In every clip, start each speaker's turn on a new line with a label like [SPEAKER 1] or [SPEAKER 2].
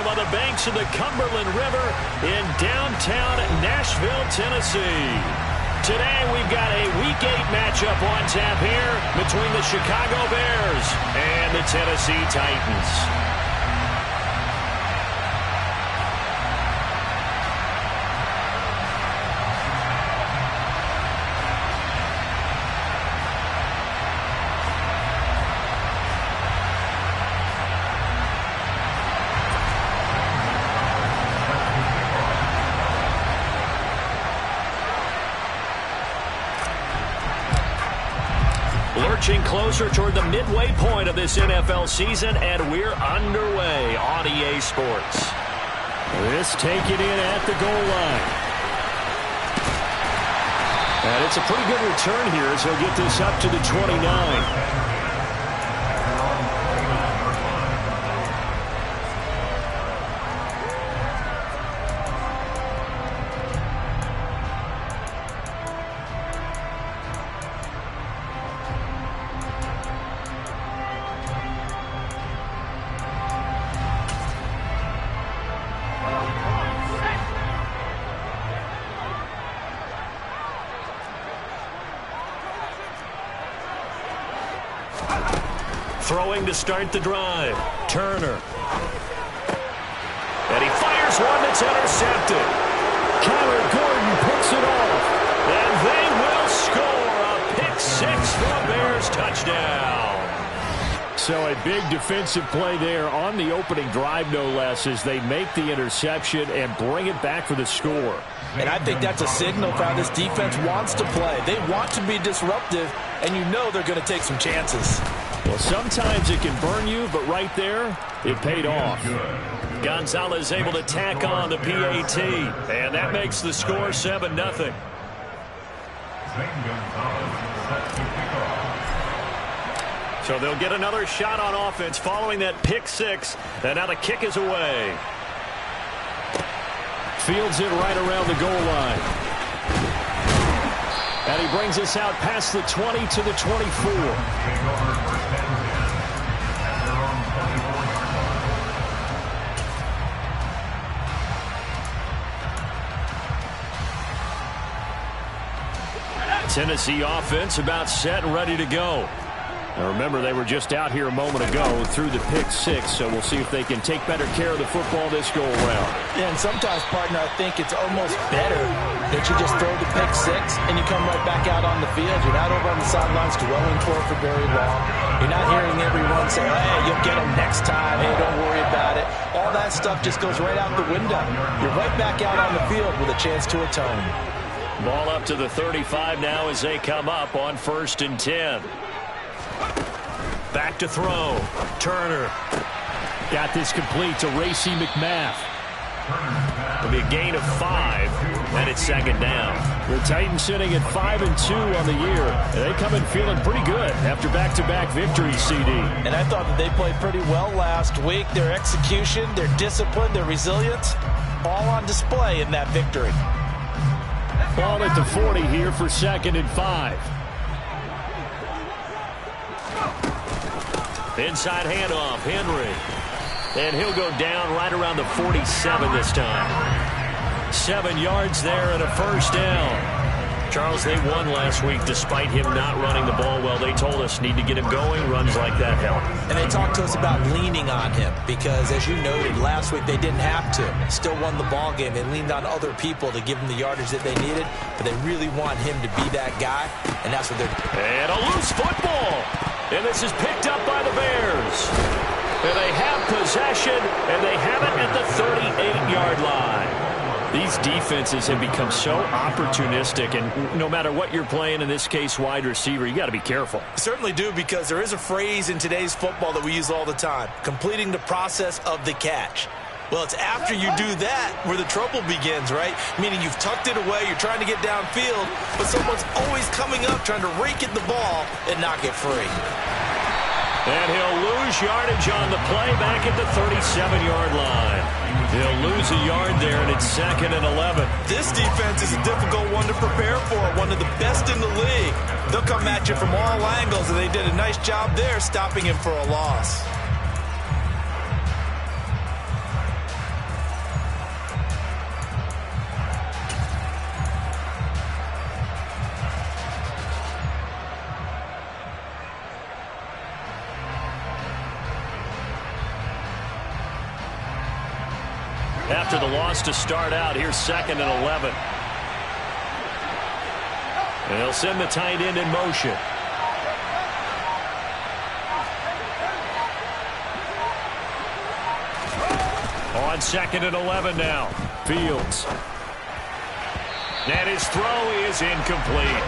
[SPEAKER 1] on the banks of the Cumberland River in downtown Nashville, Tennessee. Today we've got a Week 8 matchup on tap here between the Chicago Bears and the Tennessee Titans. Lurching closer toward the midway point of this NFL season, and we're underway on EA Sports.
[SPEAKER 2] This taken in at the goal line.
[SPEAKER 1] And it's a pretty good return here as he'll get this up to the 29. Throwing to start the drive. Turner. And he fires one that's intercepted.
[SPEAKER 2] Kyler Gordon picks it off.
[SPEAKER 1] And they will score a pick six for a Bears touchdown.
[SPEAKER 2] So a big defensive play there on the opening drive, no less, as they make the interception and bring it back for the score.
[SPEAKER 3] And I think that's a signal for how this defense wants to play. They want to be disruptive, and you know they're going to take some chances.
[SPEAKER 2] Well, sometimes it can burn you, but right there, it paid off.
[SPEAKER 1] Gonzalez able to tack on the PAT, and that makes the score 7-0. So they'll get another shot on offense following that pick six, and now the kick is away.
[SPEAKER 2] Fields it right around the goal line. And he brings us out past the 20 to the 24.
[SPEAKER 1] Tennessee offense about set and ready to go.
[SPEAKER 2] Now remember, they were just out here a moment ago through the pick six, so we'll see if they can take better care of the football this go-around.
[SPEAKER 3] Yeah, and sometimes, partner, I think it's almost better that you just throw the pick six and you come right back out on the field. You're not over on the sidelines dwelling for it for very long. You're not hearing everyone say, hey, you'll get them next time. Hey, don't worry about it. All that stuff just goes right out the window. You're right back out on the field with a chance to atone.
[SPEAKER 1] Ball up to the 35 now as they come up on 1st and 10. Back to throw. Turner.
[SPEAKER 2] Got this complete to Racey McMath.
[SPEAKER 1] It'll be a gain of 5, and it's 2nd down.
[SPEAKER 2] The Titans sitting at 5-2 on the year. And they come in feeling pretty good after back-to-back victories, CD.
[SPEAKER 3] And I thought that they played pretty well last week. Their execution, their discipline, their resilience, all on display in that victory.
[SPEAKER 2] Ball at the 40 here for 2nd and 5.
[SPEAKER 1] Inside handoff, Henry. And he'll go down right around the 47 this time. 7 yards there and a 1st down. Charles, they won last week despite him not running the ball well. They told us need to get him going. Runs like that help.
[SPEAKER 3] And they talked to us about leaning on him because, as you noted, last week they didn't have to. Still won the ball game. They leaned on other people to give them the yardage that they needed, but they really want him to be that guy, and that's what they're doing.
[SPEAKER 1] And a loose football. And this is picked up by the Bears. And they have possession, and they have it at the 38-yard line. These defenses have become so opportunistic, and no matter what you're playing, in this case wide receiver, you got to be careful.
[SPEAKER 3] Certainly do, because there is a phrase in today's football that we use all the time, completing the process of the catch. Well, it's after you do that where the trouble begins, right? Meaning you've tucked it away, you're trying to get downfield, but someone's always coming up trying to rake at the ball and knock it free.
[SPEAKER 1] And he'll lose yardage on the play back at the 37-yard line. He'll lose a yard there, and it's 2nd and 11.
[SPEAKER 3] This defense is a difficult one to prepare for, one of the best in the league. They'll come at you from all angles, and they did a nice job there stopping him for a loss.
[SPEAKER 1] after the loss to start out. Here's 2nd and 11. And they'll send the tight end in motion. On 2nd and 11 now. Fields. And his throw is incomplete.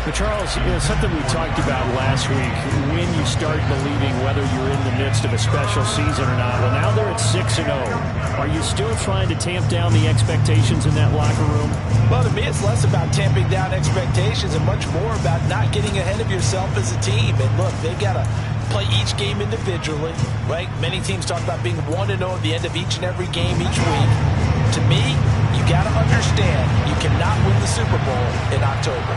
[SPEAKER 2] But Charles, something we talked about last week, when you start believing whether you're in the midst of a special season or not. Well, now they're at 6-0. Are you still trying to tamp down the expectations in that locker room?
[SPEAKER 3] Well, to me, it's less about tamping down expectations and much more about not getting ahead of yourself as a team. And look, they've got to play each game individually, right? Many teams talk about being 1-0 at the end of each and every game each week. To me, you got to understand you cannot win the Super Bowl in October.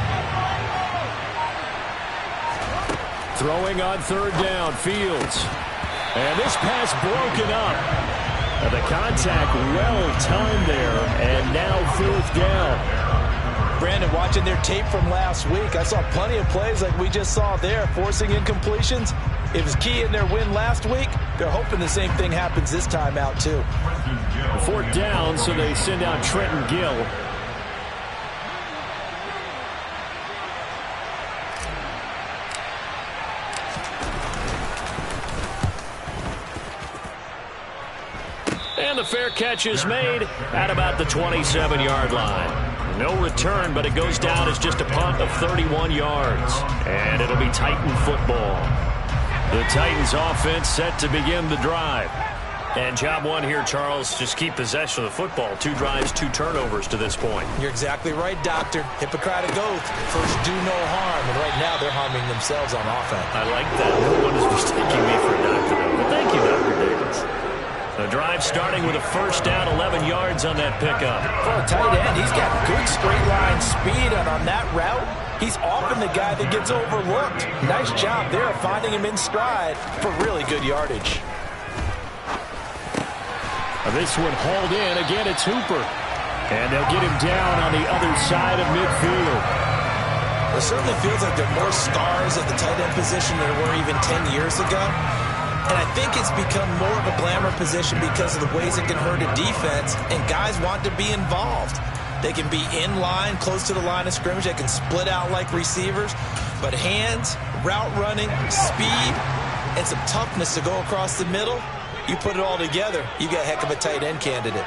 [SPEAKER 2] Throwing on 3rd down, Fields. And this pass broken up. The contact well timed there, and now 4th down.
[SPEAKER 3] Brandon, watching their tape from last week, I saw plenty of plays like we just saw there, forcing incompletions. It was key in their win last week. They're hoping the same thing happens this time out, too.
[SPEAKER 2] 4th down, so they send out Trenton Gill.
[SPEAKER 1] And the fair catch is made at about the 27-yard line. No return, but it goes down as just a punt of 31 yards. And it'll be Titan football. The Titans offense set to begin the drive. And job one here, Charles, just keep possession of the football. 2 drives, 2 turnovers to this point.
[SPEAKER 3] You're exactly right, Doctor. Hippocratic oath. First, do no harm. And right now, they're harming themselves on offense.
[SPEAKER 1] I like that. No one is mistaking me for a doctor. But thank you, Dr. Davis. The drive starting with a 1st down, 11 yards on that pickup.
[SPEAKER 3] For a tight end, he's got good straight line speed, and on that route, he's often the guy that gets overlooked. Nice job there finding him in stride for really good yardage.
[SPEAKER 2] This one hauled in. Again, it's Hooper. And they'll get him down on the other side of midfield.
[SPEAKER 3] It certainly feels like there are more stars at the tight end position than there were even 10 years ago. And I think it's become more of a glamour position because of the ways it can hurt a defense, and guys want to be involved. They can be in line, close to the line of scrimmage. They can split out like receivers. But hands, route running, speed, and some toughness to go across the middle, you put it all together, you got a heck of a tight end candidate.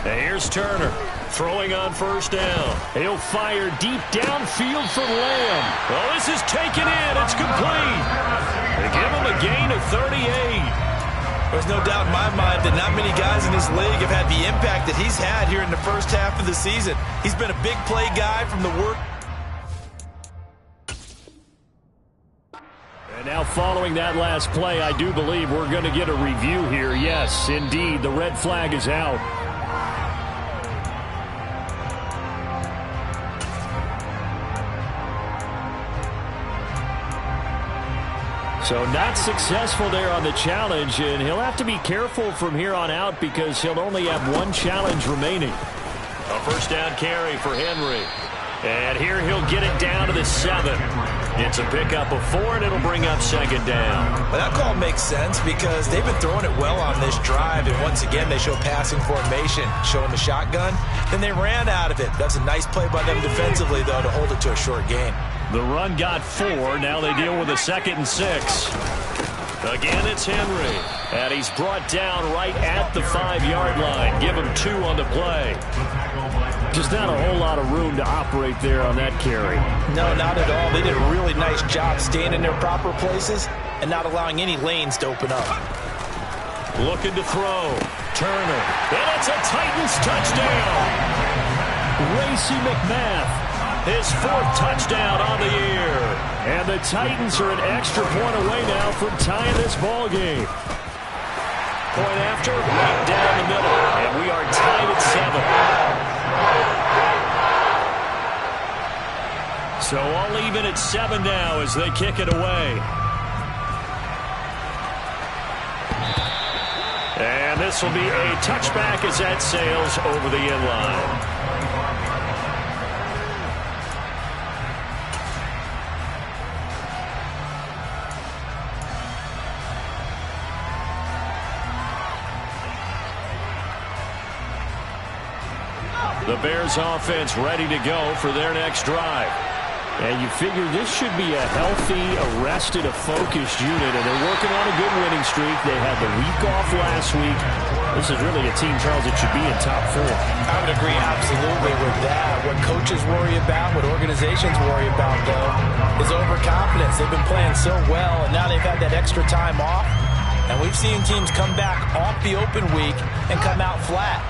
[SPEAKER 1] And here's Turner. Throwing on 1st down.
[SPEAKER 2] He'll fire deep downfield for Lamb.
[SPEAKER 1] Oh, this is taken in. It's complete. They give him a gain of 38.
[SPEAKER 3] There's no doubt in my mind that not many guys in this league have had the impact that he's had here in the first half of the season. He's been a big play guy from the work.
[SPEAKER 2] And now following that last play, I do believe we're going to get a review here. Yes, indeed, the red flag is out. So not successful there on the challenge, and he'll have to be careful from here on out because he'll only have 1 challenge remaining.
[SPEAKER 1] A 1st down carry for Henry. And here he'll get it down to the 7. It's a pickup of 4, and it'll bring up 2nd down.
[SPEAKER 3] Well, that call makes sense because they've been throwing it well on this drive, and once again they show passing formation, showing the shotgun. Then they ran out of it. That's a nice play by them defensively, though, to hold it to a short gain.
[SPEAKER 1] The run got 4. Now they deal with a 2nd and 6. Again, it's Henry. And he's brought down right at the 5-yard line. Give him 2 on the play.
[SPEAKER 2] Just not a whole lot of room to operate there on that carry.
[SPEAKER 3] No, not at all. They did a really nice job staying in their proper places and not allowing any lanes to open up.
[SPEAKER 1] Looking to throw. Turner. And it's a Titans touchdown.
[SPEAKER 2] Racey McMath.
[SPEAKER 1] His 4th touchdown on the year.
[SPEAKER 2] And the Titans are an extra point away now from tying this ball game.
[SPEAKER 1] Point after, right down the middle. And we are tied at 7. So all even at 7 now as they kick it away. And this will be a touchback as that sails over the end line. The Bears offense ready to go for their next drive.
[SPEAKER 2] And you figure this should be a healthy, arrested, a focused unit, and they're working on a good winning streak. They had the week off last week. This is really a team, Charles, that should be in top 4.
[SPEAKER 3] I would agree absolutely with that. What coaches worry about, what organizations worry about, though, is overconfidence. They've been playing so well, and now they've had that extra time off. And we've seen teams come back off the open week and come out flat.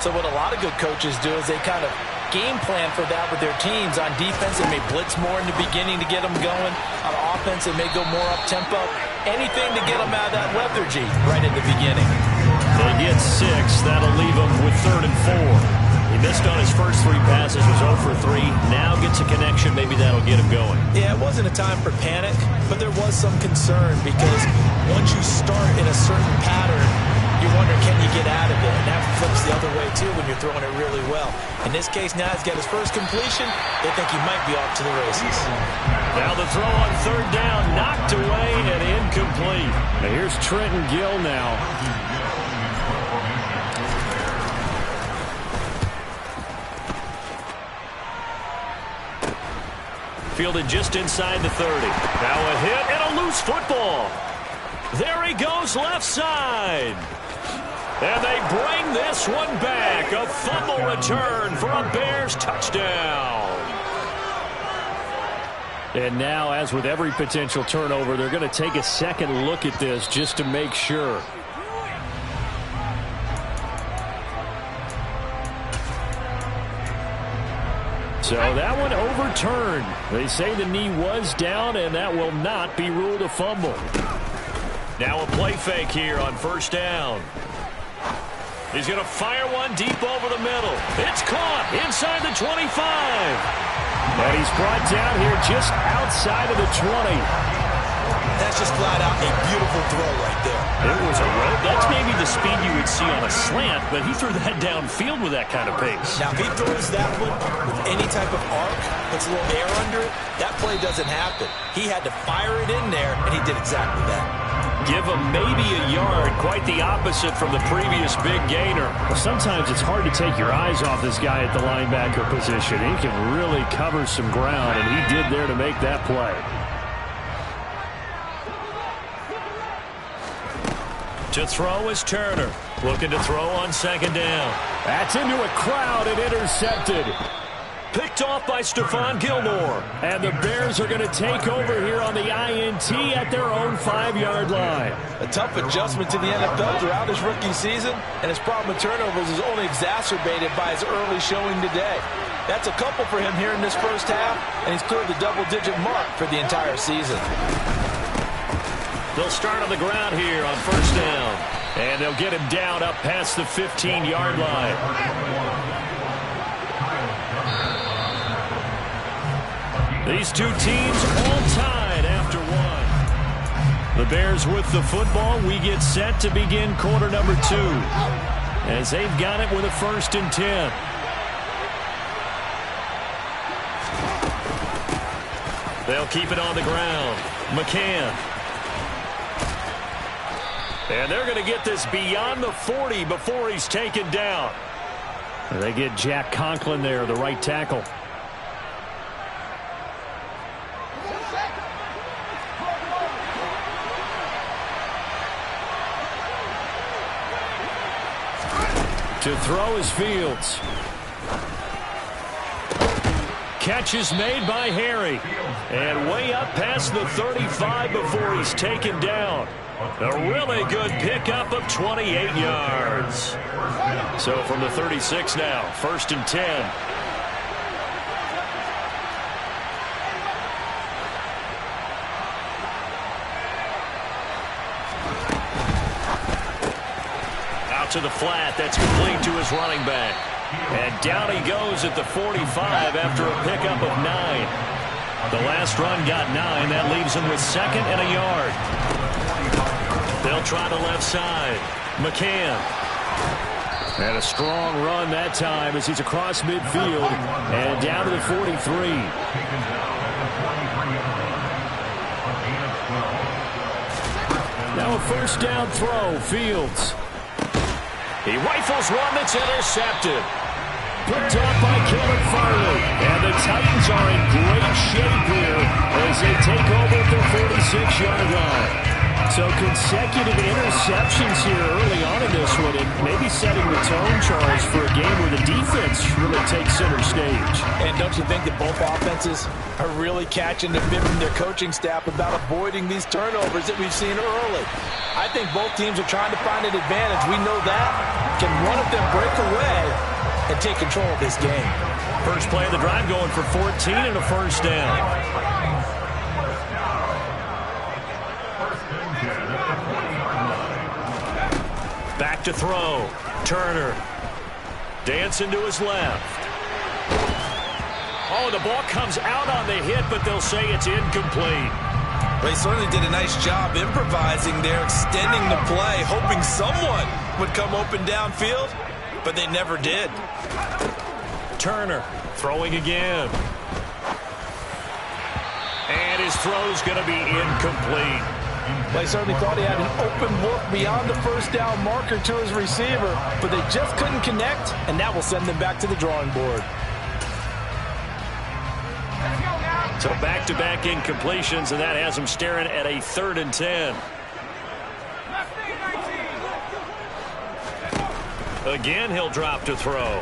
[SPEAKER 3] So what a lot of good coaches do is they kind of game plan for that with their teams. On defense, they may blitz more in the beginning to get them going. On offense, they may go more up-tempo. Anything to get them out of that lethargy right at the beginning.
[SPEAKER 1] They get 6. That'll leave them with 3rd and 4. He missed on his first 3 passes, was 0 for 3. Now gets a connection. Maybe that'll get him going.
[SPEAKER 3] Yeah, it wasn't a time for panic, but there was some concern because once you start in a certain pattern, you wonder, can you get out of it? And that flips the other way, too, when you're throwing it really well. In this case, now he's got his first completion. They think he might be off to the races.
[SPEAKER 1] Now the throw on 3rd down, knocked away and incomplete.
[SPEAKER 2] Now here's Trenton Gill now.
[SPEAKER 1] Fielded just inside the 30. Now a hit and a loose football. There he goes left side. And they bring this one back. A fumble return for a Bears touchdown.
[SPEAKER 2] And now, as with every potential turnover, they're going to take a second look at this just to make sure. So that one overturned. They say the knee was down, and that will not be ruled a fumble.
[SPEAKER 1] Now a play fake here on 1st down. He's going to fire one deep over the middle. It's caught inside the 25.
[SPEAKER 2] And he's brought down here just outside of the 20.
[SPEAKER 3] That's just flat out a beautiful throw right there.
[SPEAKER 1] It was a rope. That's maybe the speed you would see on a slant, but he threw that downfield with that kind of pace.
[SPEAKER 3] Now, if he throws that one with any type of arc, puts a little air under it, that play doesn't happen. He had to fire it in there, and he did exactly that.
[SPEAKER 1] Give him maybe a yard, quite the opposite from the previous big gainer.
[SPEAKER 2] Well, sometimes it's hard to take your eyes off this guy at the linebacker position. He can really cover some ground, and he did there to make that play.
[SPEAKER 1] To throw is Turner. Looking to throw on 2nd down.
[SPEAKER 2] That's into a crowd and intercepted.
[SPEAKER 1] Picked off by Stephon Gilmore.
[SPEAKER 2] And the Bears are going to take over here on the INT at their own 5-yard line.
[SPEAKER 3] A tough adjustment to the NFL throughout his rookie season, and his problem with turnovers is only exacerbated by his early showing today. That's a couple for him here in this first half, and he's cleared the double-digit mark for the entire season.
[SPEAKER 1] They'll start on the ground here on 1st down. And they'll get him down up past the 15-yard line. These two teams all tied after 1. The Bears with the football. We get set to begin quarter number 2. As they've got it with a 1st and 10. They'll keep it on the ground. McCann. And they're going to get this beyond the 40 before he's taken down.
[SPEAKER 2] They get Jack Conklin there, the right tackle. To throw is Fields. Catch is made by Harry.
[SPEAKER 1] And way up past the 35 before he's taken down. A really good pickup of 28 yards. So from the 36 now, 1st and 10. Out to the flat. That's complete to his running back. And down he goes at the 45 after a pickup of 9. The last run got 9. That leaves him with 2nd and a yard. They'll try the left side. McCann.
[SPEAKER 2] And a strong run that time as he's across midfield and down to the 43. Now a 1st down throw. Fields.
[SPEAKER 1] He rifles one that's intercepted.
[SPEAKER 2] Picked off by Caleb Farley. And the Titans are in great shape here as they take over at their 46-yard line. So consecutive interceptions here early on in this one, and maybe setting the tone, Charles, for a game where the defense really takes center stage.
[SPEAKER 3] And don't you think that both offenses are really catching the bit from their coaching staff about avoiding these turnovers that we've seen early? I think both teams are trying to find an advantage. We know that. Can one of them break away and take control of this game?
[SPEAKER 1] First play of the drive going for 14 and a first down. Back to throw. Turner. Dancing to his left. Oh, the ball comes out on the hit, but they'll say it's incomplete.
[SPEAKER 3] They certainly did a nice job improvising there, extending the play, hoping someone would come open downfield, but they never did.
[SPEAKER 1] Turner throwing again. And his throw's going to be incomplete.
[SPEAKER 3] They certainly thought he had an open look beyond the first down marker to his receiver, but they just couldn't connect, and that will send them back to the drawing board.
[SPEAKER 1] So back-to-back incompletions, and that has them staring at a 3rd and 10. Again, he'll drop to throw.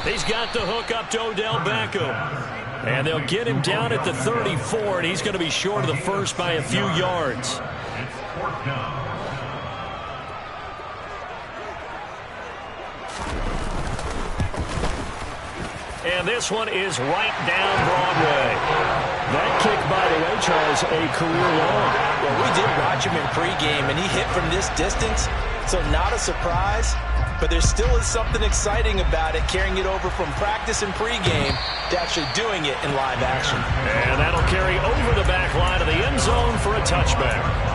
[SPEAKER 1] He's got the hook up to Odell Beckham. And they'll get him down at the 34, and he's going to be short of the first by a few yards. And this one is right down Broadway.
[SPEAKER 2] That kick, by the way, Charles, a career long.
[SPEAKER 3] Well, we did watch him in pregame, and he hit from this distance, so not a surprise. But there still is something exciting about it, carrying it over from practice and pregame to actually doing it in live action.
[SPEAKER 1] And that'll carry over the back line of the end zone for a touchback.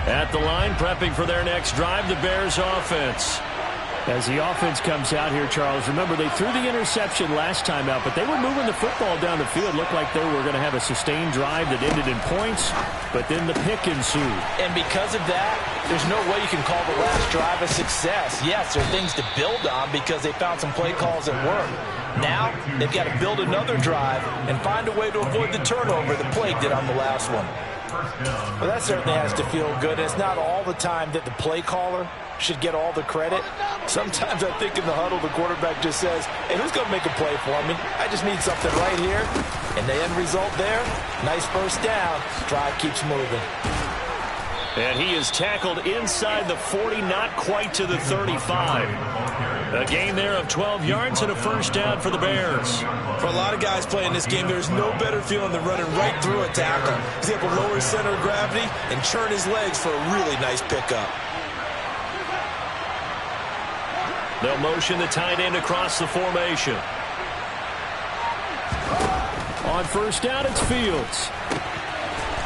[SPEAKER 1] At the line, prepping for their next drive, the Bears offense.
[SPEAKER 2] As the offense comes out here, Charles, remember they threw the interception last time out, but they were moving the football down the field. Looked like they were going to have a sustained drive that ended in points, but then the pick ensued.
[SPEAKER 3] And because of that, there's no way you can call the last drive a success. Yes, there are things to build on because they found some play calls that work. Now, they've got to build another drive and find a way to avoid the turnover the play did on the last one. Well, that certainly has to feel good. It's not all the time that the play caller should get all the credit. Sometimes I think in the huddle, the quarterback just says, hey, who's going to make a play for me? I just need something right here. And the end result there, nice first down. Drive keeps moving.
[SPEAKER 1] And he is tackled inside the 40, not quite to the 35. A gain there of 12 yards and a first down for the Bears.
[SPEAKER 3] For a lot of guys playing this game, there's no better feeling than running right through a tackle. He's able to lower his center of gravity and churn his legs for a really nice pickup.
[SPEAKER 1] They'll motion the tight end across the formation.
[SPEAKER 2] On first down, it's Fields.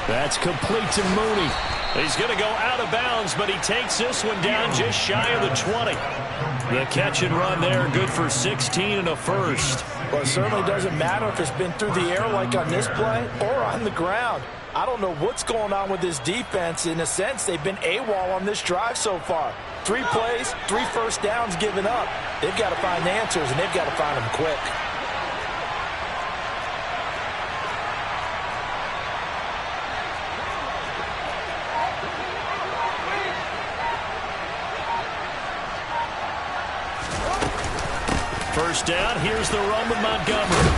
[SPEAKER 2] That's complete to Mooney.
[SPEAKER 1] He's going to go out of bounds, but he takes this one down just shy of the 20. The catch and run there, good for 16 and a first.
[SPEAKER 3] Well, it certainly doesn't matter if it's been through the air like on this play or on the ground. I don't know what's going on with this defense. In a sense, they've been AWOL on this drive so far. 3 plays, 3 first downs given up. They've got to find answers, and they've got to find them quick.
[SPEAKER 1] First down, here's the run with Montgomery.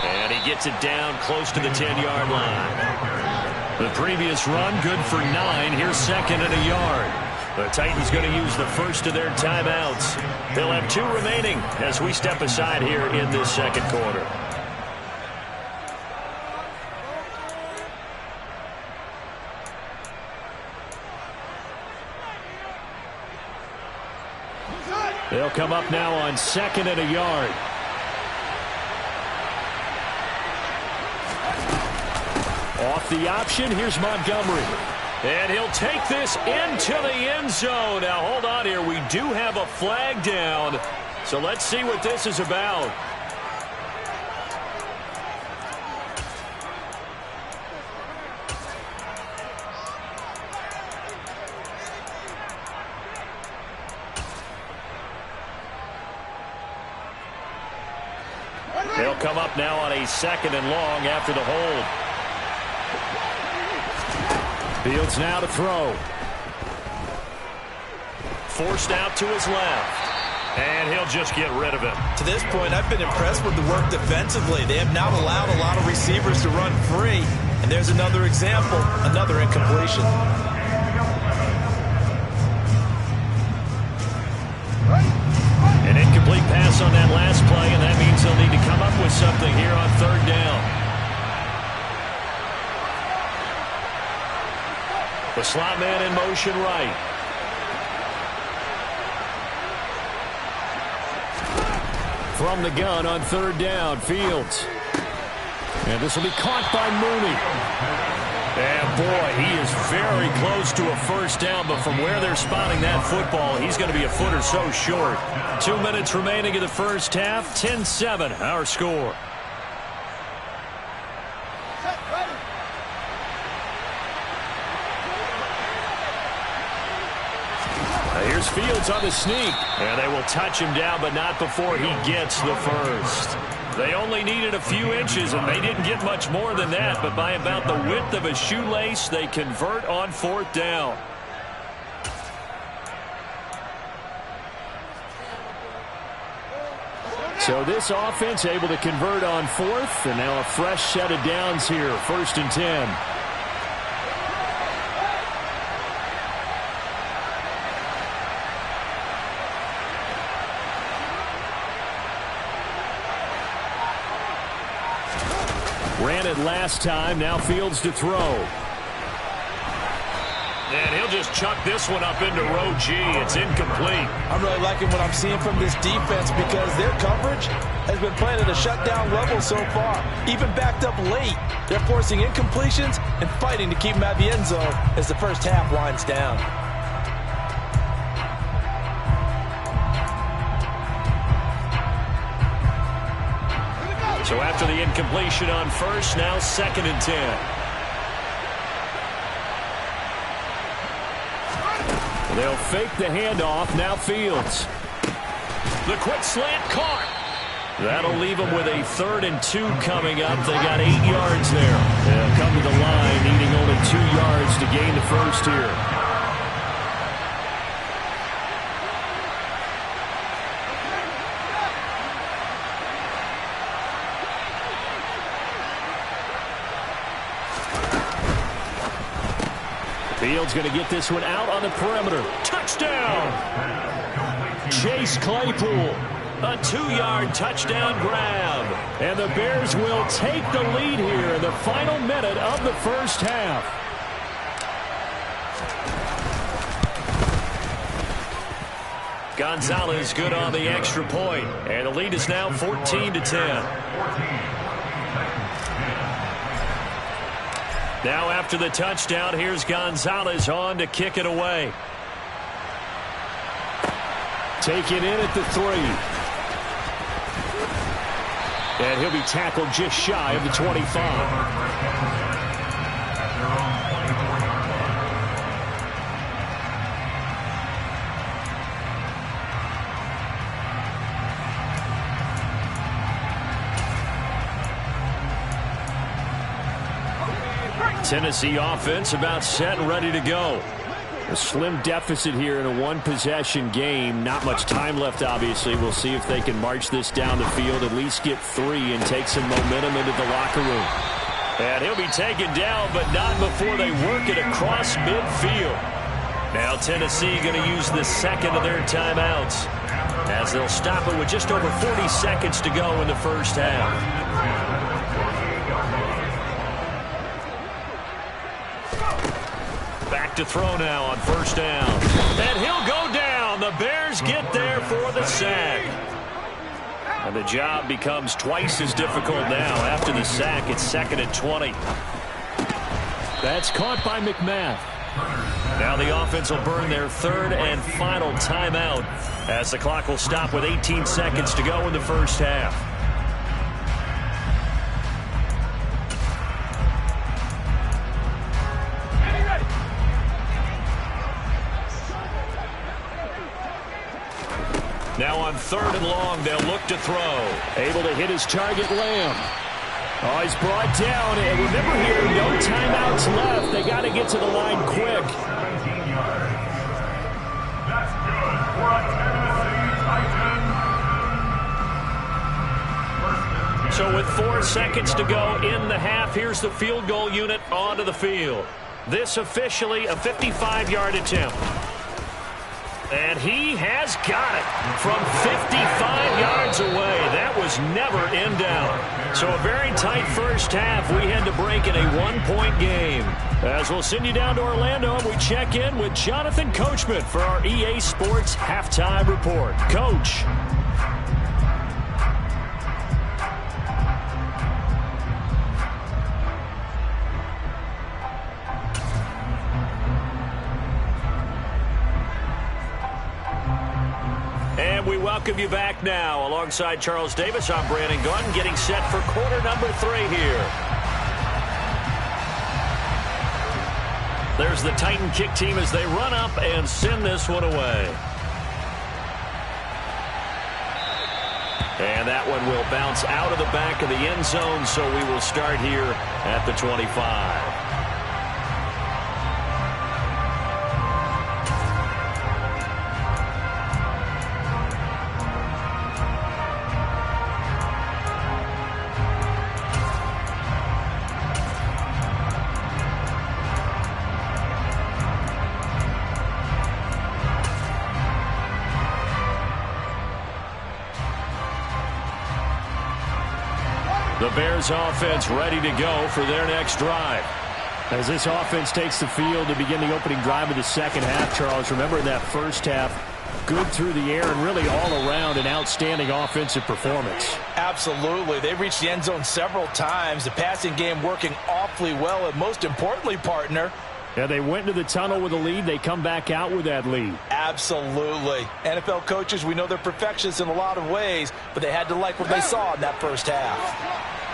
[SPEAKER 1] And he gets it down close to the 10-yard line. The previous run, good for 9. Here's second and a yard. The Titans going to use the first of their timeouts. They'll have 2 remaining as we step aside here in this second quarter.
[SPEAKER 2] They'll come up now on second and a yard. Off the option, here's Montgomery.
[SPEAKER 1] And he'll take this into the end zone. Now, hold on here. We do have a flag down. So let's see what this is about. They'll come up now on a 2nd and long after the hold.
[SPEAKER 2] Fields now to throw.
[SPEAKER 1] Forced out to his left. And he'll just get rid of it.
[SPEAKER 3] To this point, I've been impressed with the work defensively. They have not allowed a lot of receivers to run free. And there's another example, another incompletion.
[SPEAKER 1] An incomplete pass on that last play, and that means they'll need to come up with something here on 3rd down. The slot man in motion right.
[SPEAKER 2] From the gun on 3rd down, Fields. And this will be caught by Mooney.
[SPEAKER 1] And boy, he is very close to a 1st down, but from where they're spotting that football, he's going to be a foot or so short. 2 minutes remaining in the 1st half, 10-7, our score. Here's Fields on the sneak. And they will touch him down, but not before he gets the 1st. They only needed a few inches, and they didn't get much more than that. But by about the width of a shoelace, they convert on 4th down.
[SPEAKER 2] So this offense able to convert on 4th, and now a fresh set of downs here, 1st and 10. Ran it last time, now Fields to throw.
[SPEAKER 1] And he'll just chuck this one up into row G. It's incomplete.
[SPEAKER 3] I'm really liking what I'm seeing from this defense because their coverage has been playing at a shutdown level so far. Even backed up late, they're forcing incompletions and fighting to keep them out of the end zone as the 1st half winds down.
[SPEAKER 1] So after the incompletion on 1st, now 2nd and 10.
[SPEAKER 2] They'll fake the handoff, now Fields.
[SPEAKER 1] The quick slant caught. That'll leave them with a 3rd and 2 coming up. They got 8 yards there. They'll come to the line, needing only 2 yards to gain the 1st here.
[SPEAKER 2] Fields going to get this one out on the perimeter.
[SPEAKER 1] Touchdown! Chase Claypool. A 2-yard touchdown grab.
[SPEAKER 2] And the Bears will take the lead here in the final minute of the 1st half.
[SPEAKER 1] Gonzalez good on the extra point. And the lead is now 14-10. Now after the touchdown, here's Gonzalez on to kick it away.
[SPEAKER 2] Taken in at the 3. And he'll be tackled just shy of the 25.
[SPEAKER 1] Tennessee offense about set and ready to go.
[SPEAKER 2] A slim deficit here in a 1-possession game. Not much time left, obviously. We'll see if they can march this down the field, at least get 3 and take some momentum into the locker room.
[SPEAKER 1] And he'll be taken down, but not before they work it across midfield. Now Tennessee going to use the 2nd of their timeouts as they'll stop it with just over 40 seconds to go in the 1st half. Back to throw now on 1st down. And he'll go down. The Bears get there for the sack. And the job becomes twice as difficult now. After the sack, it's 2nd and 20.
[SPEAKER 2] That's caught by McMath.
[SPEAKER 1] Now the offense will burn their third and final timeout as the clock will stop with 18 seconds to go in the first half. Now on third and long, they'll look to throw.
[SPEAKER 2] Able to hit his target, Lamb. Oh, he's brought down. And remember here, no timeouts left. They got to get to the line quick.
[SPEAKER 4] That's good for a Tennessee Titan.
[SPEAKER 1] So with 4 seconds to go in the half, here's the field goal unit onto the field. This officially a 55-yard attempt. And he has got it from 55 yards away. That was never in doubt. So a very tight first half. We had to break in a one-point game. As we'll send you down to Orlando, and we check in with Jonathan Coachman for our EA Sports Halftime Report. Coach. And we welcome you back now. Alongside Charles Davis, I'm Brandon Gunn, getting set for quarter number 3 here. There's the Titan kick team as they run up and send this one away. And that one will bounce out of the back of the end zone, so we will start here at the 25. The Bears offense ready to go for their next drive.
[SPEAKER 2] As this offense takes the field to begin the opening drive of the second half, Charles, remember in that first half, good through the air and really all around an outstanding offensive performance.
[SPEAKER 3] Absolutely. They reached the end zone several times. The passing game working awfully well, and most importantly, partner,
[SPEAKER 2] yeah, they went into the tunnel with a lead. They come back out with that lead.
[SPEAKER 3] Absolutely. NFL coaches, we know they're perfectionists in a lot of ways, but they had to like what they saw in that first half.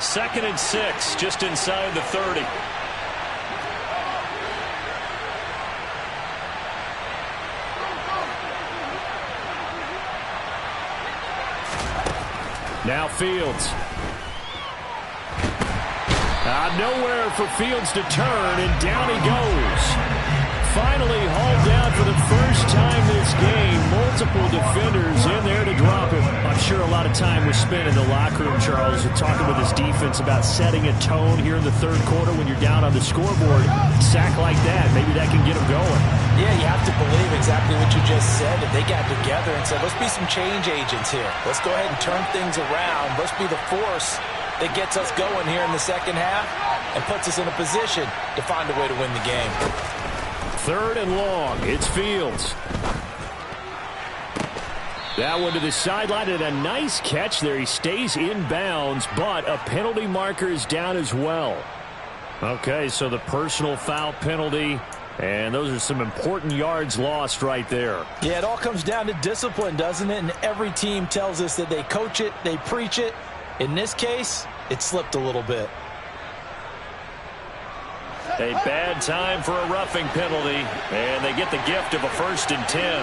[SPEAKER 1] 2nd and 6, just inside the 30.
[SPEAKER 2] Now Fields. Nowhere for Fields to turn, and down he goes. Finally hauled down for the first time this game. Multiple defenders in there to drop him. I'm sure a lot of time was spent in the locker room, Charles, talking with his defense about setting a tone here in the third quarter when you're down on the scoreboard. Sack like that, maybe that can get him going.
[SPEAKER 3] Yeah, you have to believe exactly what you just said. That they got together and said, let's be some change agents here. Let's go ahead and turn things around. Let's be the force that gets us going here in the second half and puts us in a position to find a way to win the game.
[SPEAKER 2] 3rd and long. It's Fields. That one to the sideline, and a nice catch there. He stays in bounds, but a penalty marker is down as well. Okay, so the personal foul penalty, and those are some important yards lost right there.
[SPEAKER 3] Yeah, it all comes down to discipline, doesn't it? And every team tells us that they coach it, they preach it. In this case, it slipped a little bit.
[SPEAKER 1] A bad time for a roughing penalty, and they get the gift of a 1st and 10.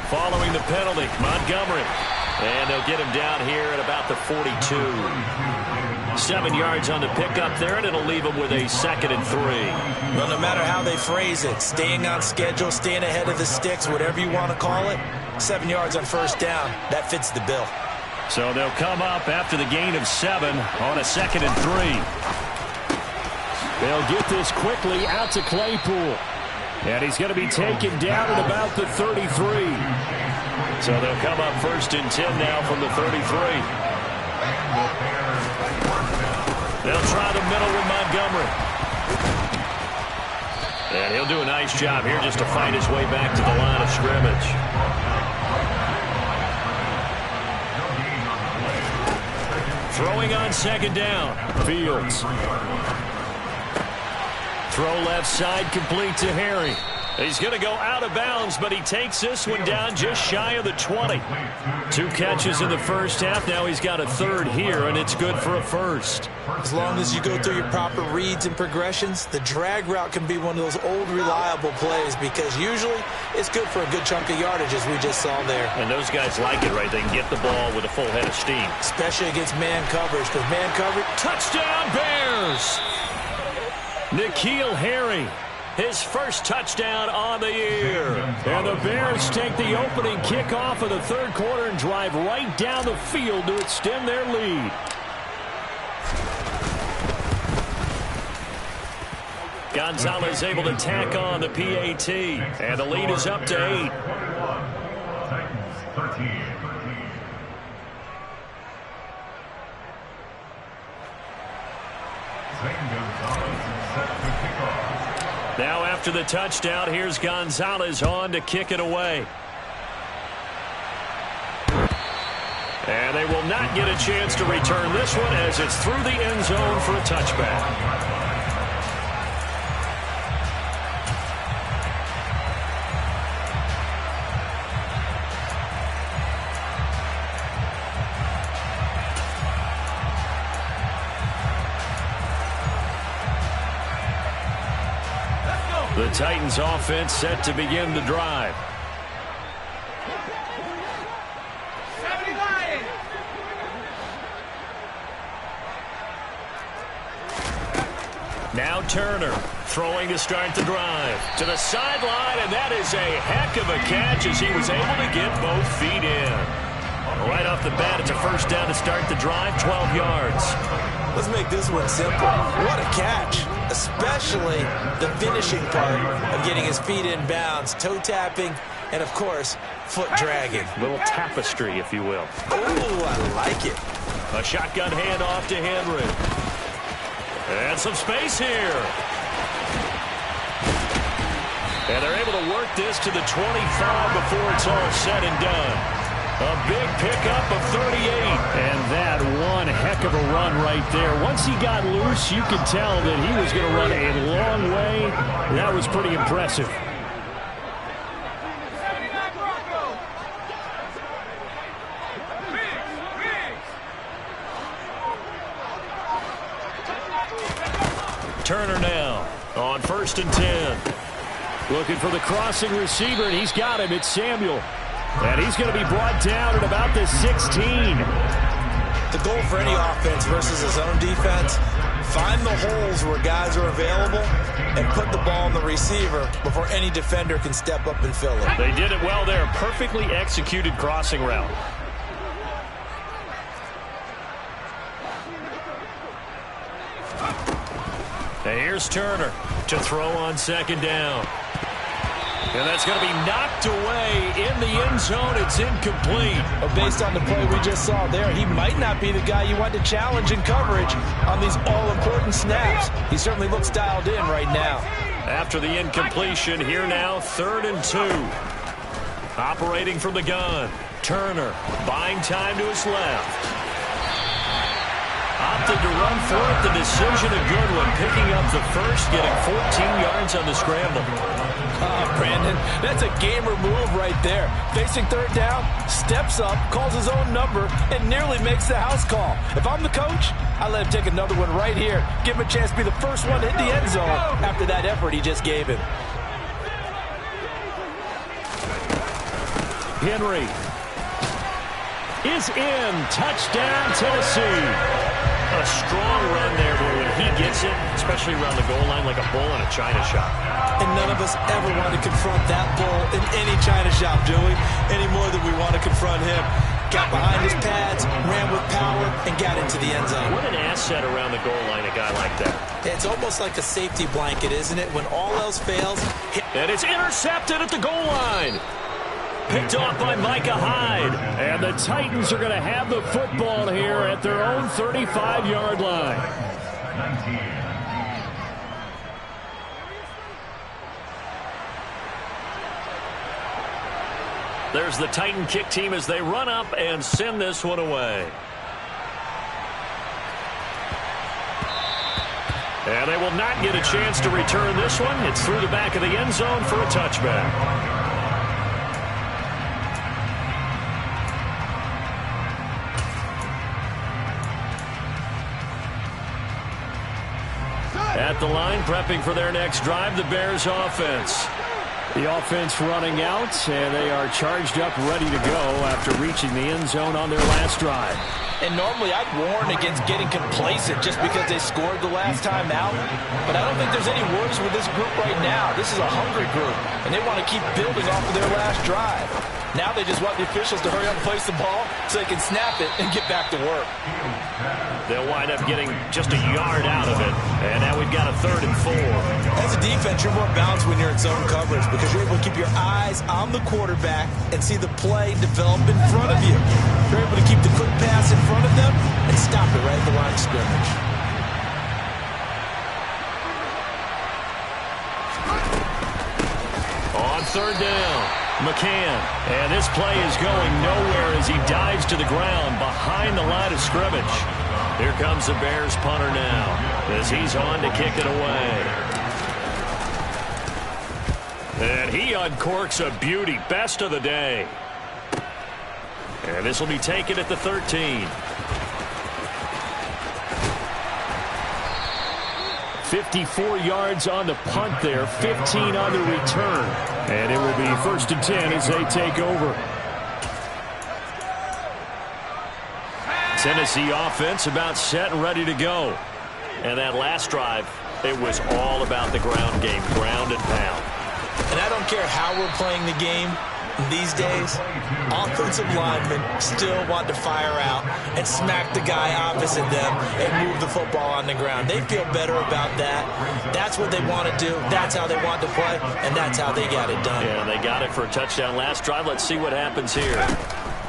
[SPEAKER 1] Following the penalty, Montgomery. And they'll get him down here at about the 42. 7 yards on the pickup there, and it'll leave him with a 2nd and 3.
[SPEAKER 3] Well, no matter how they phrase it, staying on schedule, staying ahead of the sticks, whatever you want to call it, 7 yards on 1st down, that fits the bill.
[SPEAKER 1] So they'll come up after the gain of 7 on a 2nd and 3.
[SPEAKER 2] They'll get this quickly out to Claypool. And he's going to be taken down at about the 33.
[SPEAKER 1] So they'll come up 1st and 10 now from the 33. They'll try the middle with Montgomery. And he'll do a nice job here just to find his way back to the line of scrimmage. Throwing on 2nd down.
[SPEAKER 2] Fields. Throw left side, complete to Harry. He's going to go out of bounds, but he takes this one down just shy of the 20. 2 catches in the first half. Now he's got a third here, and it's good for a first.
[SPEAKER 3] As long as you go through your proper reads and progressions, the drag route can be one of those old reliable plays because usually it's good for a good chunk of yardage, as we just saw there.
[SPEAKER 2] And those guys like it, right? They can get the ball with a full head of steam.
[SPEAKER 3] Especially against man coverage, because man coverage...
[SPEAKER 2] Touchdown, Bears! N'Keal Harry, his first touchdown on the year. And the Bears take the opening kickoff of the third quarter and drive right down the field to extend their lead. Gonzalez able to tack on the PAT, and the lead is up to 8.
[SPEAKER 4] Titans 13.
[SPEAKER 2] Now after the touchdown, here's Gonzalez on to kick it away. And they will not get a chance to return this one as it's through the end zone for a touchback. The Titans offense set to begin the drive. Now Turner throwing to start the drive. To the sideline, and that is a heck of a catch as he was able to get both feet in. Right off the bat, it's a first down to start the drive, 12 yards.
[SPEAKER 3] Let's make this one simple. What a catch, especially the finishing part of getting his feet in bounds, toe tapping, and, of course, foot dragging.
[SPEAKER 2] A little tapestry, if you will.
[SPEAKER 3] Ooh, I like it.
[SPEAKER 2] A shotgun handoff to Henry. And some space here. And they're able to work this to the 25 before it's all said and done. A big pickup of 38. And that one heck of a run right there. Once he got loose, you could tell that he was going to run a long way. That was pretty impressive. Turner now on 1st and 10. Looking for the crossing receiver, and he's got him. It's Samuel. And he's going to be brought down at about the 16.
[SPEAKER 3] The goal for any offense versus his own defense, find the holes where guys are available and put the ball on the receiver before any defender can step up and fill it.
[SPEAKER 2] They did it well there. Perfectly executed crossing route. And here's Turner to throw on 2nd down. And that's going to be knocked away in the end zone. It's incomplete.
[SPEAKER 3] But based on the play we just saw there, he might not be the guy you want to challenge in coverage on these all-important snaps. He certainly looks dialed in right now.
[SPEAKER 2] After the incompletion, here now, 3rd and 2. Operating from the gun. Turner buying time to his left. Opted to run for it. The decision a good one. Picking up the first, getting 14 yards on the scramble.
[SPEAKER 3] Brandon, that's a gamer move right there. Facing 3rd down, steps up, calls his own number, and nearly makes the house call. If I'm the coach, I let him take another one right here. Give him a chance to be the first one to hit the end zone after that effort he just gave him.
[SPEAKER 2] Henry is in. Touchdown, Tennessee. A strong run there, but when he gets it, especially around the goal line, like a bull in a china shop.
[SPEAKER 3] And none of us ever want to confront that bull in any china shop, do we? Any more than we want to confront him. Got behind his pads, ran with power, and got into the end zone.
[SPEAKER 2] What an asset around the goal line, a guy like that.
[SPEAKER 3] It's almost like a safety blanket, isn't it? When all else fails.
[SPEAKER 2] And it's intercepted at the goal line. Picked off by Micah Hyde. And the Titans are going to have the football here at their own 35-yard line.
[SPEAKER 4] 19.
[SPEAKER 2] There's the Titan kick team as they run up and send this one away.
[SPEAKER 1] And they will not get a chance to return this one. It's through the back of the end zone for a touchback. At the line, prepping for their next drive, the Bears offense.
[SPEAKER 2] The offense running out, and they are charged up, ready to go after reaching the end zone on their last drive.
[SPEAKER 3] And normally I'd warn against getting complacent just because they scored the last time out. But I don't think there's any worries with this group right now. This is a hungry group, and they want to keep building off of their last drive. Now they just want the officials to hurry up and place the ball so they can snap it and get back to work.
[SPEAKER 1] They'll wind up getting just a yard out of it. And now we've got a 3rd and 4.
[SPEAKER 3] As a defense, you're more balanced when you're in zone coverage because you're able to keep your eyes on the quarterback and see the play develop in front of you. You're able to keep the quick pass in front of them and stop it right at the line of scrimmage.
[SPEAKER 1] On 3rd down, McCann. And this play is going nowhere as he dives to the ground behind the line of scrimmage. Here comes the Bears punter now as he's on to kick it away. And he uncorks a beauty. Best of the day. And this will be taken at the 13.
[SPEAKER 2] 54 yards on the punt there, 15 on the return. And it will be 1st and 10 as they take over.
[SPEAKER 1] Tennessee offense about set and ready to go. And that last drive, it was all about the ground game, ground and pound.
[SPEAKER 3] And I don't care how we're playing the game these days, offensive linemen still want to fire out and smack the guy opposite them and move the football on the ground. They feel better about that. That's what they want to do. That's how they want to play, and that's how they got it done.
[SPEAKER 1] Yeah, they got it for a touchdown last drive. Let's see what happens here.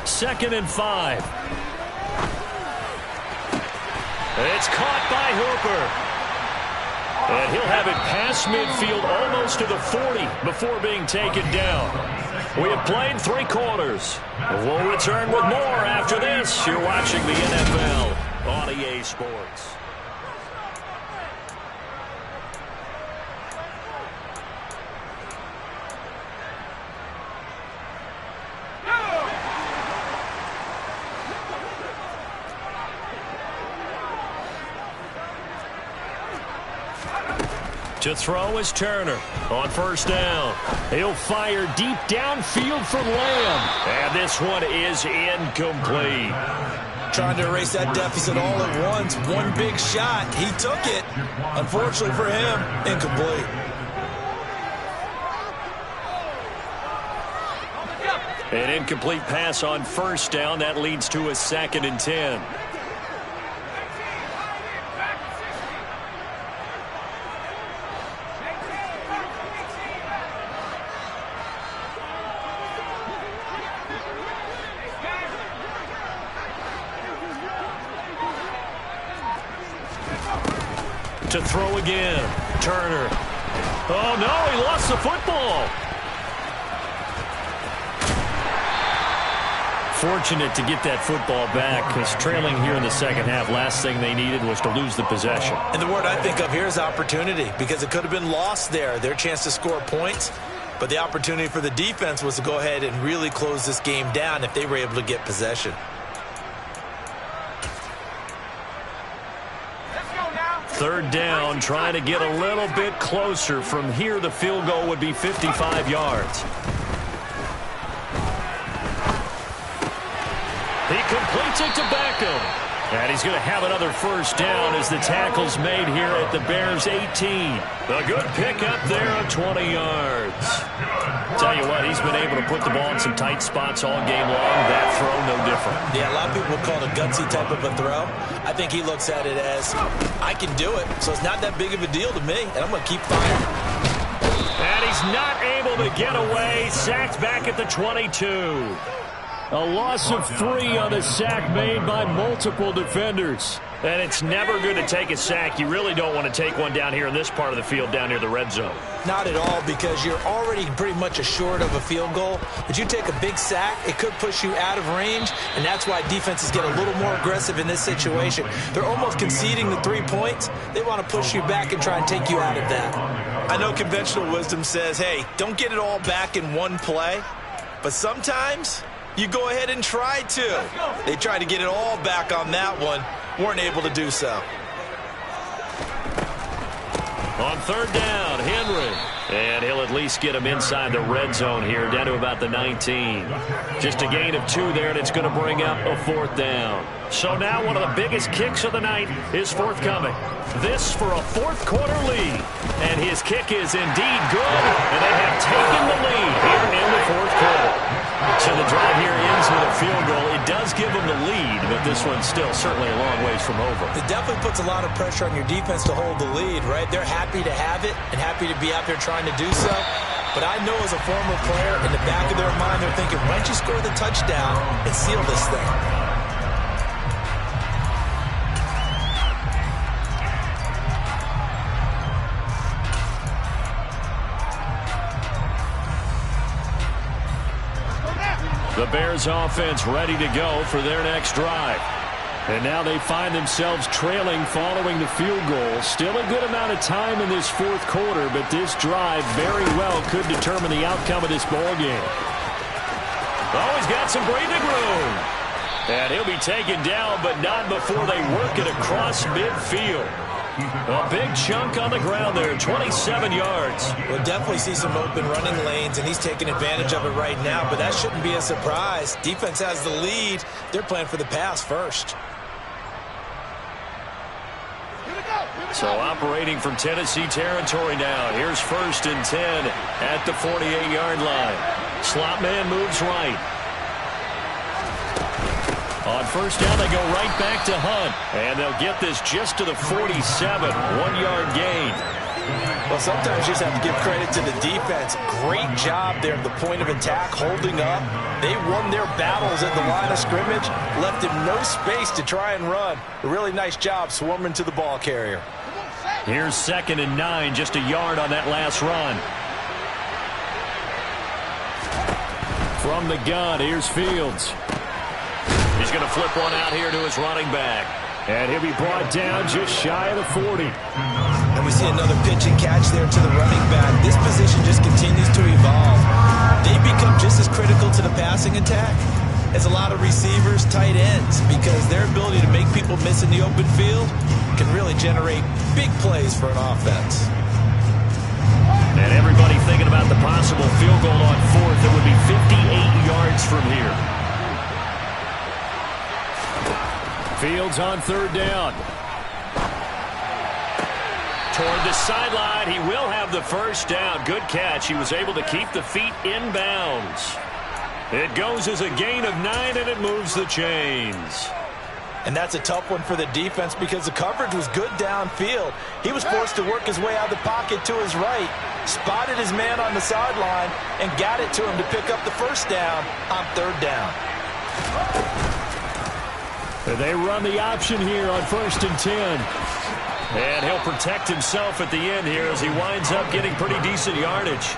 [SPEAKER 1] 2nd and 5. It's caught by Hooper. And he'll have it past midfield almost to the 40 before being taken down. We have played 3 quarters. We'll return with more after this. You're watching the NFL on EA Sports. To throw is Turner on 1st down. He'll fire deep downfield from Lamb. And this one is incomplete.
[SPEAKER 3] Trying to erase that deficit all at once. One big shot. He took it. Unfortunately for him, incomplete.
[SPEAKER 1] An incomplete pass on 1st down. That leads to a 2nd and 10. To throw again. Turner. Oh, no, he lost the football.
[SPEAKER 2] Fortunate to get that football back because trailing here in the 2nd half, last thing they needed was to lose the possession.
[SPEAKER 3] And the word I think of here is opportunity because it could have been lost there. Their chance to score points. But the opportunity for the defense was to go ahead and really close this game down if they were able to get possession.
[SPEAKER 1] 3rd down, trying to get a little bit closer. From here, the field goal would be 55 yards. He completes it to Beckham. And he's going to have another 1st down as the tackle's made here at the Bears' 18. A good pickup there of 20 yards. Tell you what, he's been able to put the ball in some tight spots all game long. That throw, no different.
[SPEAKER 3] Yeah, a lot of people would call it a gutsy type of a throw. I think he looks at it as, I can do it, so it's not that big of a deal to me, and I'm going to keep firing.
[SPEAKER 1] And he's not able to get away. Sacked back at the 22.
[SPEAKER 2] A loss of 3 on the sack made by multiple defenders.
[SPEAKER 1] And it's never good to take a sack. You really don't want to take one down here in this part of the field, down near the red zone.
[SPEAKER 3] Not at all, because you're already pretty much assured of a field goal. But you take a big sack, it could push you out of range, and that's why defenses get a little more aggressive in this situation. They're almost conceding the 3 points. They want to push you back and try and take you out of that.
[SPEAKER 5] I know conventional wisdom says, hey, don't get it all back in one play. But sometimes you go ahead and try to. They tried to get it all back on that one. Weren't able to do so.
[SPEAKER 1] On third down, Henry. And he'll at least get him inside the red zone here, down to about the 19. Just a gain of 2 there, and it's going to bring up a 4th down. So now one of the biggest kicks of the night is forthcoming. This for a 4th quarter lead. And his kick is indeed good, and they have taken the lead here in the 4th quarter. So the drive here ends with a field goal. It does give them the lead, but this one's still certainly a long ways from over.
[SPEAKER 3] It definitely puts a lot of pressure on your defense to hold the lead, right? They're happy to have it and happy to be out there trying to do so. But I know as a former player, in the back of their mind, they're thinking, why don't you score the touchdown and seal this thing?
[SPEAKER 1] The Bears offense ready to go for their next drive.
[SPEAKER 2] And now they find themselves trailing following the field goal. Still a good amount of time in this 4th quarter, but this drive very well could determine the outcome of this ball game.
[SPEAKER 1] Oh, he's got some breathing room. And he'll be taken down, but not before they work it across midfield. A big chunk on the ground there, 27 yards.
[SPEAKER 3] We'll definitely see some open running lanes, and he's taking advantage of it right now, but that shouldn't be a surprise. Defense has the lead. They're playing for the pass first.
[SPEAKER 1] So operating from Tennessee territory now. Here's 1st and 10 at the 48-yard line. Slot man moves right. On 1st down, they go right back to Hunt. And they'll get this just to the 47, 1-yard gain.
[SPEAKER 3] Well, sometimes you just have to give credit to the defense. Great job there at the point of attack, holding up. They won their battles at the line of scrimmage, left him no space to try and run. A really nice job swarming to the ball carrier.
[SPEAKER 1] Here's 2nd and 9, just a yard on that last run.
[SPEAKER 2] From the gun, here's Fields.
[SPEAKER 1] He's going to flip one out here to his running back.
[SPEAKER 2] And he'll be brought down just shy of the 40.
[SPEAKER 3] And we see another pitch and catch there to the running back. This position just continues to evolve. They become just as critical to the passing attack as a lot of receivers, tight ends, because their ability to make people miss in the open field can really generate big plays for an offense.
[SPEAKER 1] And everybody thinking about the possible field goal on 4th. It would be 58 yards from here.
[SPEAKER 2] Fields on 3rd down.
[SPEAKER 1] Toward the sideline, he will have the 1st down. Good catch. He was able to keep the feet in bounds. It goes as a gain of 9, and it moves the chains.
[SPEAKER 3] And that's a tough one for the defense because the coverage was good downfield. He was forced to work his way out of the pocket to his right, spotted his man on the sideline, and got it to him to pick up the 1st down on 3rd down.
[SPEAKER 2] They run the option here on 1st and 10.
[SPEAKER 1] And he'll protect himself at the end here as he winds up getting pretty decent yardage.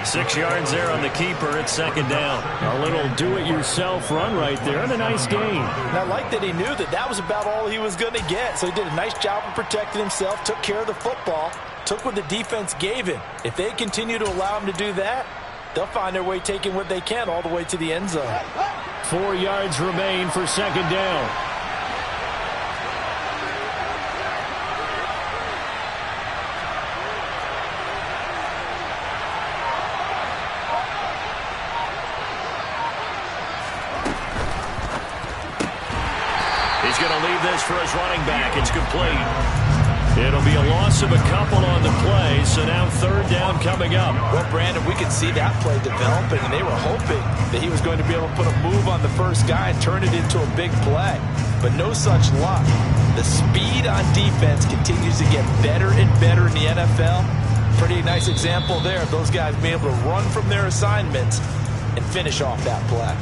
[SPEAKER 1] 6 yards there on the keeper at 2nd down.
[SPEAKER 2] A little do-it-yourself run right there, and a nice gain.
[SPEAKER 3] And I like that he knew that that was about all he was going to get. So he did a nice job of protecting himself, took care of the football, took what the defense gave him. If they continue to allow him to do that, they'll find their way taking what they can all the way to the end zone.
[SPEAKER 2] 4 yards remain for 2nd down.
[SPEAKER 1] He's going to leave this for his running back. It's complete. It'll be a loss of a couple on the play, so now 3rd down coming up.
[SPEAKER 3] Well, Brandon, we could see that play developing, and they were hoping that he was going to be able to put a move on the 1st guy and turn it into a big play. But no such luck. The speed on defense continues to get better and better in the NFL. Pretty nice example there of those guys being able to run from their assignments and finish off that play.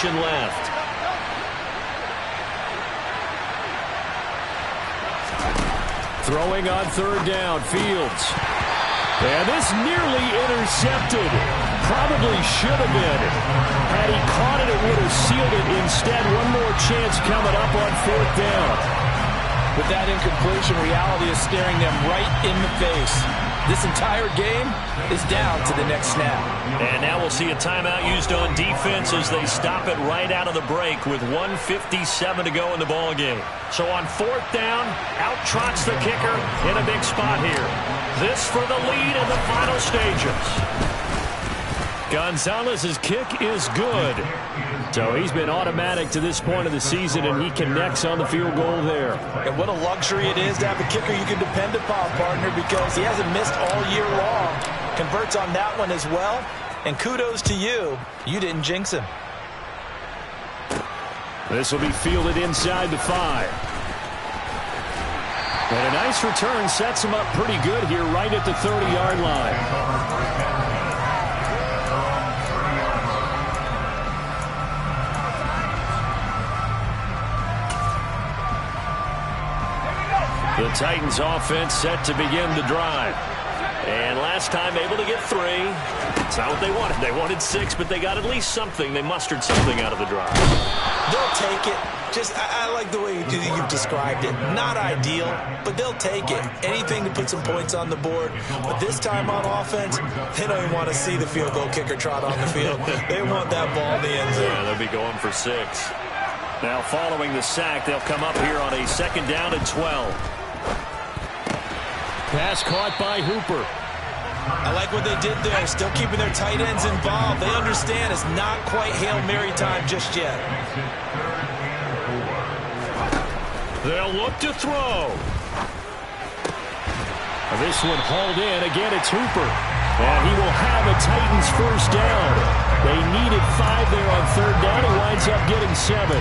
[SPEAKER 1] possession left.
[SPEAKER 2] Throwing on third down, Fields. And this nearly intercepted. Probably should have been. Had he caught it, it would have sealed it. Instead, one more chance coming up on fourth down.
[SPEAKER 3] With that incompletion, reality is staring them right in the face. This entire game is down to the next snap.
[SPEAKER 1] And now we'll see a timeout used on defense as they stop it right out of the break with 1:57 to go in the ball game. So on fourth down, out trots the kicker in a big spot here. This for the lead in the final stages.
[SPEAKER 2] Gonzalez's kick is good. So he's been automatic to this point of the season, and he connects on the field goal there.
[SPEAKER 3] And what a luxury it is to have a kicker you can depend upon, partner, because he hasn't missed all year long. Converts on that one as well. And kudos to you. You didn't jinx him.
[SPEAKER 2] This will be fielded inside the 5. And a nice return sets him up pretty good here right at the 30-yard line. The Titans offense set to begin the drive.
[SPEAKER 1] And last time able to get 3. It's not what they wanted. They wanted 6, but they got at least something. They mustered something out of the drive.
[SPEAKER 3] They'll take it. I like the way you've described it. Not ideal, but they'll take it. Anything to put some points on the board. But this time on offense, they don't even want to see the field goal kicker trot on the field. They want that ball in the end zone.
[SPEAKER 1] Yeah, they'll be going for 6.
[SPEAKER 2] Now following the sack, they'll come up here on a 2nd down and 12. Pass caught by Hooper.
[SPEAKER 3] I like what they did there, still keeping their tight ends involved. They understand it's not quite Hail Mary time just yet.
[SPEAKER 2] They'll look to throw. This one hauled in. Again, it's Hooper. And he will have a Titans first down. They needed 5 there on third down. He winds up getting 7.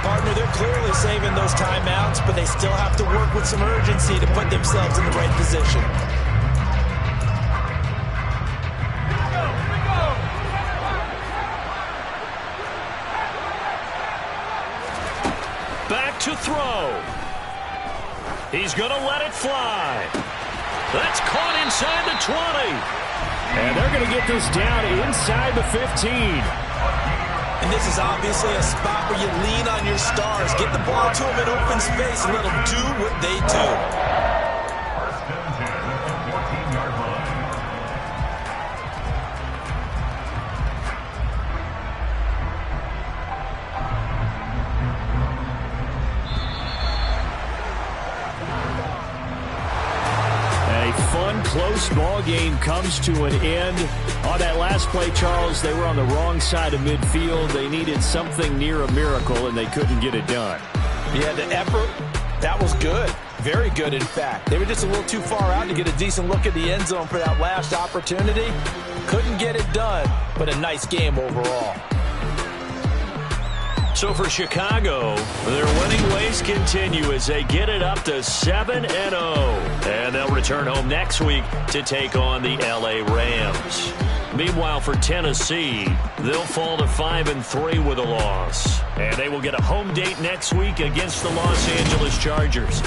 [SPEAKER 3] Partner, they're clearly saving those timeouts, but they still have to work with some urgency to put themselves in the right position.
[SPEAKER 1] Back to throw. He's going to let it fly. That's caught inside the 20.
[SPEAKER 2] And they're going to get this down inside the 15.
[SPEAKER 3] And this is obviously a spot where you lean on your stars. Get the ball to them in open space and let them do what they do.
[SPEAKER 4] First and 10 at the 14-yard line.
[SPEAKER 2] A fun, close ball game comes to an end. On that last play, Charles, they were on the wrong side of midfield. They needed something near a miracle, and they couldn't get it done.
[SPEAKER 3] Yeah, the effort, that was good. Very good, in fact. They were just a little too far out to get a decent look at the end zone for that last opportunity. Couldn't get it done, but a nice game overall.
[SPEAKER 1] So for Chicago, their winning ways continue as they get it up to 7-0. And they'll return home next week to take on the LA Rams. Meanwhile, for Tennessee, they'll fall to 5-3 with a loss. And they will get a home date next week against the Los Angeles Chargers.